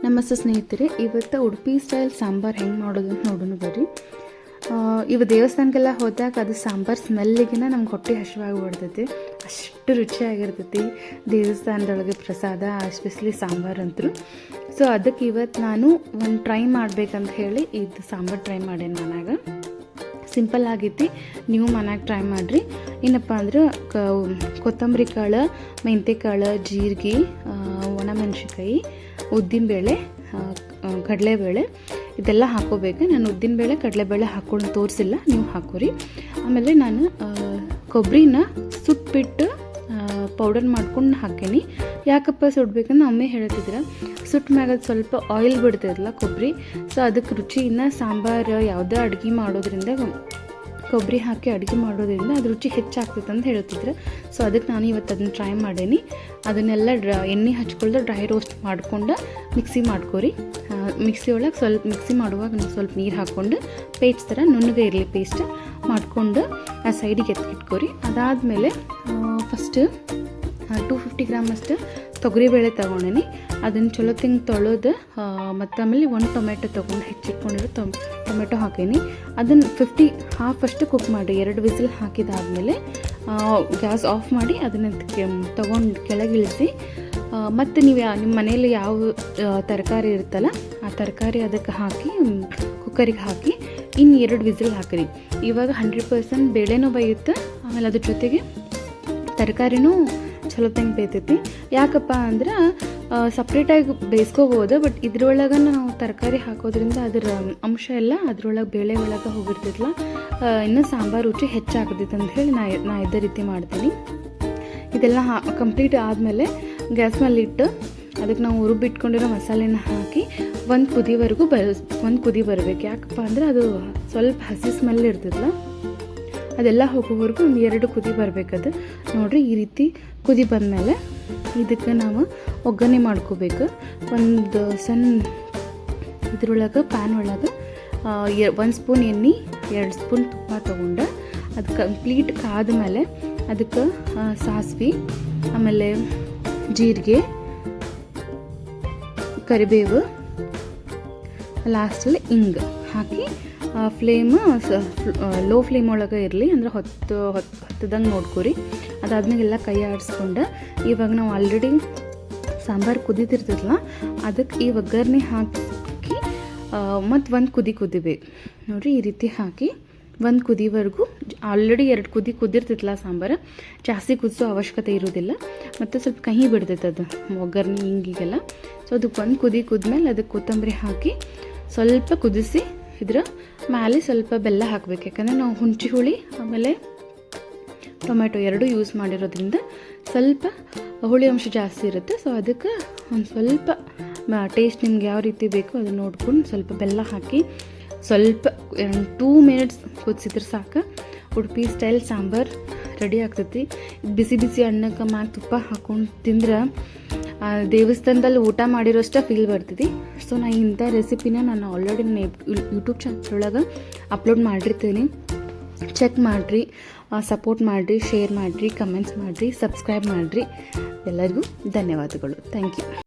ನಮಸ್ತೆ ಸ್ನೇಹಿತರೆ, ಇವತ್ತು ಉಡುಪಿ ಸ್ಟೈಲ್ ಸಾಂಬಾರು ಹೆಂಗೆ ಮಾಡೋದು ಅಂತ ನೋಡೋಣ ಬರ್ರಿ. ಇವು ದೇವಸ್ಥಾನಕ್ಕೆಲ್ಲ ಹೋದಾಗ ಅದು ಸಾಂಬಾರು ಸ್ಮೆಲ್ಲಿಗಿನ ನಮ್ಗೆ ಹೊಟ್ಟೆ ಹಸಿವಾಗಿ ಬಿಡ್ತೈತಿ. ಅಷ್ಟು ರುಚಿಯಾಗಿರ್ತೈತಿ ದೇವಸ್ಥಾನದೊಳಗೆ ಪ್ರಸಾದ, ಎಸ್ಪೆಷಲಿ ಸಾಂಬಾರು ಅಂತೂ. ಸೊ ಅದಕ್ಕೆ ಇವತ್ತು ನಾನು ಒಂದು ಟ್ರೈ ಮಾಡ್ಬೇಕಂತ ಹೇಳಿ ಇದು ಸಾಂಬಾರು ಟ್ರೈ ಮಾಡೇನಿ. ಮನ್ಯಾಗ ಸಿಂಪಲ್ ಆಗೈತಿ, ನೀವು ಮನ್ಯಾಗ ಟ್ರೈ ಮಾಡಿರಿ. ಏನಪ್ಪ ಅಂದ್ರೆ ಕೊತ್ತಂಬರಿ ಕಾಳು, ಮೆಂತ್ಯಕಾಳು, ಜೀರಿಗೆ, ಒಣಮೆಣ್ಸಿನ್ಕಾಯಿ, ಉದ್ದಿನಬೇಳೆ, ಕಡಲೆಬೇಳೆ ಇದೆಲ್ಲ ಹಾಕೋಬೇಕು. ನಾನು ಉದ್ದಿನಬೇಳೆ ಕಡಲೆಬೇಳೆ ಹಾಕ್ಕೊಂಡು ತೋರಿಸಿಲ್ಲ, ನೀವು ಹಾಕೋರಿ. ಆಮೇಲೆ ನಾನು ಕೊಬ್ಬರಿನ ಸುಟ್ಬಿಟ್ಟು ಪೌಡರ್ ಮಾಡ್ಕೊಂಡು ಹಾಕೀನಿ. ಯಾಕಪ್ಪ ಸುಡ್ಬೇಕಂದ್ರೆ ಅಮ್ಮೆ ಹೇಳ್ತಿದ್ರೆ, ಸುಟ್ಟ ಮ್ಯಾಗ ಸ್ವಲ್ಪ ಆಯಿಲ್ ಬಿಡ್ತದಲ್ಲ ಕೊಬ್ಬರಿ, ಸೊ ಅದಕ್ಕೆ ರುಚಿ ಇನ್ನು ಸಾಂಬಾರು ಯಾವುದೇ ಅಡುಗೆ ಮಾಡೋದ್ರಿಂದ ಕೊಬ್ಬರಿ ಹಾಕಿ ಅಡುಗೆ ಮಾಡೋದ್ರಿಂದ ಅದು ರುಚಿ ಹೆಚ್ಚಾಗ್ತೈತೆ ಅಂತ ಹೇಳ್ತಿದ್ರು. ಸೊ ಅದಕ್ಕೆ ನಾನು ಇವತ್ತು ಅದನ್ನು ಟ್ರೈ ಮಾಡೀನಿ. ಅದನ್ನೆಲ್ಲ ಎಣ್ಣೆ ಹಚ್ಕೊಳ್ದೆ ಡ್ರೈ ರೋಸ್ಟ್ ಮಾಡ್ಕೊಂಡು ಮಿಕ್ಸಿ ಮಾಡ್ಕೊರಿ. ಮಿಕ್ಸಿ ಒಳಗೆ ಸ್ವಲ್ಪ ಮಿಕ್ಸಿ ಮಾಡುವಾಗ ಸ್ವಲ್ಪ ನೀರು ಹಾಕ್ಕೊಂಡು ಪೇಸ್ಟ್ ಥರ ನುಣ್ಣಗೆ ಇರಲಿ ಪೇಸ್ಟ್ ಮಾಡಿಕೊಂಡು ಆ ಸೈಡಿಗೆ ಎತ್ತಿಟ್ಕೊರಿ. ಅದಾದಮೇಲೆ ಫಸ್ಟ್ 250 ಗ್ರಾಮ್ ಅಷ್ಟು ತೊಗರಿಬೇಳೆ ತೊಗೊಂಡಿನಿ. ಅದನ್ನು ಚಲೋ ತೊಳೆದು ಮತ್ತು ಆಮೇಲೆ 1 ಟೊಮೆಟೊ ತೊಗೊಂಡು ಹೆಚ್ಚಿಟ್ಕೊಂಡಿರೋ ಟೊಮೆಟೊ ಹಾಕೀನಿ. ಅದನ್ನು ಹಾಫ್ ಅಷ್ಟು ಕುಕ್ ಮಾಡಿ 2 ವಿಸಿಲ್ ಹಾಕಿದಾದಮೇಲೆ ಗ್ಯಾಸ್ ಆಫ್ ಮಾಡಿ ಅದನ್ನು ತೊಗೊಂಡು ಕೆಳಗಿಳಿಸಿ, ಮತ್ತು ನೀವು ನಿಮ್ಮ ಮನೇಲಿ ಯಾವ ತರಕಾರಿ ಇರುತ್ತಲ್ಲ ಆ ತರಕಾರಿ ಅದಕ್ಕೆ ಹಾಕಿ ಕುಕ್ಕರಿಗೆ ಹಾಕಿ ಇನ್ನು 2 ವಿಸಿಲ್ ಹಾಕಿರಿ. ಇವಾಗ 100% ಬೇಳೆನೂ ಬೇಯುತ್ತೆ, ಆಮೇಲೆ ಅದ್ರ ಜೊತೆಗೆ ತರಕಾರಿನೂ ಚಲೋ ತಂಗೆ ಬೇಯ್ತೈತಿ. ಯಾಕಪ್ಪ ಅಂದ್ರೆ ಸಪ್ರೇಟಾಗಿ ಬೇಯಿಸ್ಕೋಬೋದು, ಬಟ್ ಇದ್ರೊಳಗೆ ನಾವು ತರಕಾರಿ ಹಾಕೋದ್ರಿಂದ ಅದರ ಅಂಶ ಎಲ್ಲ ಅದ್ರೊಳಗೆ ಬೇಳೆ ಒಳಗೆ ಹೋಗಿರ್ತೈತಲ್ಲ, ಇನ್ನೂ ಸಾಂಬಾರು ರುಚಿ ಹೆಚ್ಚಾಗ್ತೈತೆ ಅಂತ ಹೇಳಿ ನಾ ಇದೇ ರೀತಿ ಮಾಡ್ತೀನಿ. ಇದೆಲ್ಲ ಕಂಪ್ಲೀಟ್ ಆದಮೇಲೆ ಗ್ಯಾಸ್ ಮೇಲೆ ಇಟ್ಟು ಅದಕ್ಕೆ ನಾವು ರುಬ್ಬಿಟ್ಕೊಂಡಿರೋ ಮಸಾಲೆನ ಹಾಕಿ ಒಂದು ಕುದಿ ಬರಬೇಕು. ಯಾಕಪ್ಪ ಅಂದರೆ ಅದು ಸ್ವಲ್ಪ ಹಸಿ ಸ್ಮೆಲ್ ಇರ್ತೈತಲ್ಲ, ಅದೆಲ್ಲ ಹೋಗೋವರೆಗೂ ಒಂದು 2 ಕುದಿ ಬರಬೇಕದು. ನೋಡಿರಿ, ಈ ರೀತಿ ಕುದಿ ಬಂದಮೇಲೆ ಇದಕ್ಕೆ ನಾವು ಒಗ್ಗರಣೆ ಮಾಡ್ಕೋಬೇಕು. ಒಂದು ಸಣ್ಣ ಇದ್ರೊಳಗೆ ಪ್ಯಾನ್ ಒಳಗೆ 1 ಸ್ಪೂನ್ ಎಣ್ಣೆ, 2 ಸ್ಪೂನ್ ತುಪ್ಪ ತೊಗೊಂಡು ಅದು ಕಂಪ್ಲೀಟ್ ಕಾದ್ಮೇಲೆ ಅದಕ್ಕೆ ಸಾಸಿವೆ, ಆಮೇಲೆ ಜೀರಿಗೆ, ಕರಿಬೇವು, ಲಾಸ್ಟಲ್ಲಿ ಹಿಂಗೆ ಹಾಕಿ ಫ್ಲೇಮ್ ಲೋ ಫ್ಲೇಮ್ ಒಳಗೆ ಇರಲಿ, ಅಂದರೆ ಹೊತ್ತದಂಗೆ ನೋಡ್ಕೊರಿ. ಅದಾದ್ಮೇಲೆ ಎಲ್ಲ ಕೈ ಆಡಿಸ್ಕೊಂಡು ಇವಾಗ ನಾವು ಆಲ್ರೆಡಿ ಸಾಂಬಾರು ಕುದೀತಿರ್ತದಲ್ಲ ಅದಕ್ಕೆ ಈ ಒಗ್ಗರಣೆ ಹಾಕಿ ಮತ್ತು 1 ಕುದಿ ಕುದಿಬೇಕು. ನೋಡಿರಿ, ಈ ರೀತಿ ಹಾಕಿ 1 ಕುದಿವರೆಗೂ, ಆಲ್ರೆಡಿ 2 ಕುದಿ ಕುದಿರ್ತೈತಲ್ಲ ಸಾಂಬಾರು, ಜಾಸ್ತಿ ಕುದಿಸೋ ಅವಶ್ಯಕತೆ ಇರೋದಿಲ್ಲ, ಮತ್ತು ಸ್ವಲ್ಪ ಕಹಿ ಬಿಡ್ತೈತೆ ಅದು ಒಗ್ಗರಣೆ ಹಿಂಗಿಗೆಲ್ಲ. ಸೊ ಅದಕ್ಕೆ 1 ಕುದಿ ಕುದ್ಮೇಲೆ ಅದಕ್ಕೆ ಕೊತ್ತಂಬರಿ ಹಾಕಿ ಸ್ವಲ್ಪ ಕುದಿಸಿ ಇದ್ರ ಮೇಲೆ ಸ್ವಲ್ಪ ಬೆಲ್ಲ ಹಾಕಬೇಕು. ಯಾಕಂದರೆ ನಾವು ಹುಣಸೆ ಹುಳಿ ಆಮೇಲೆ ಟೊಮೆಟೊ 2 ಯೂಸ್ ಮಾಡಿರೋದ್ರಿಂದ ಸ್ವಲ್ಪ ಹುಳಿ ಅಂಶ ಜಾಸ್ತಿ ಇರುತ್ತೆ. ಸೊ ಅದಕ್ಕೆ ಒಂದು ಸ್ವಲ್ಪ ಟೇಸ್ಟ್ ನಿಮ್ಗೆ ಯಾವ ರೀತಿ ಬೇಕೋ ಅದನ್ನು ನೋಡ್ಕೊಂಡು ಸ್ವಲ್ಪ ಬೆಲ್ಲ ಹಾಕಿ ಸ್ವಲ್ಪ 2 ಮಿನಿಟ್ಸ್ ಕುದಿಸಿದ್ರೆ ಸಾಕು, ಉಡುಪಿ ಸ್ಟೈಲ್ ಸಾಂಬಾರು ರೆಡಿ ಆಗ್ತೈತಿ. ಬಿಸಿ ಬಿಸಿ ಅನ್ನಕ್ಕೆ ಮ್ಯಾಗ ತುಪ್ಪ ಹಾಕ್ಕೊಂಡು ತಿಂದ್ರೆ ದೇವಸ್ಥಾನದಲ್ಲಿ ಊಟ ಮಾಡಿರೋಷ್ಟೇ ಫೀಲ್ ಬರ್ತೈತಿ. ಸೊ ನಾನು ಇಂಥ ರೆಸಿಪಿನ ನಾನು ಆಲ್ರೆಡಿ ಯೂಟ್ಯೂಬ್ ಚಾನಲ್ ಒಳಗೆ ಅಪ್ಲೋಡ್ ಮಾಡಿರ್ತೀನಿ, ಚೆಕ್ ಮಾಡಿರಿ, ಸಪೋರ್ಟ್ ಮಾಡಿರಿ, ಶೇರ್ ಮಾಡಿರಿ, ಕಮೆಂಟ್ಸ್ ಮಾಡಿರಿ, ಸಬ್ಸ್ಕ್ರೈಬ್ ಮಾಡಿರಿ. ಎಲ್ಲರಿಗೂ ಧನ್ಯವಾದಗಳು. Thank you.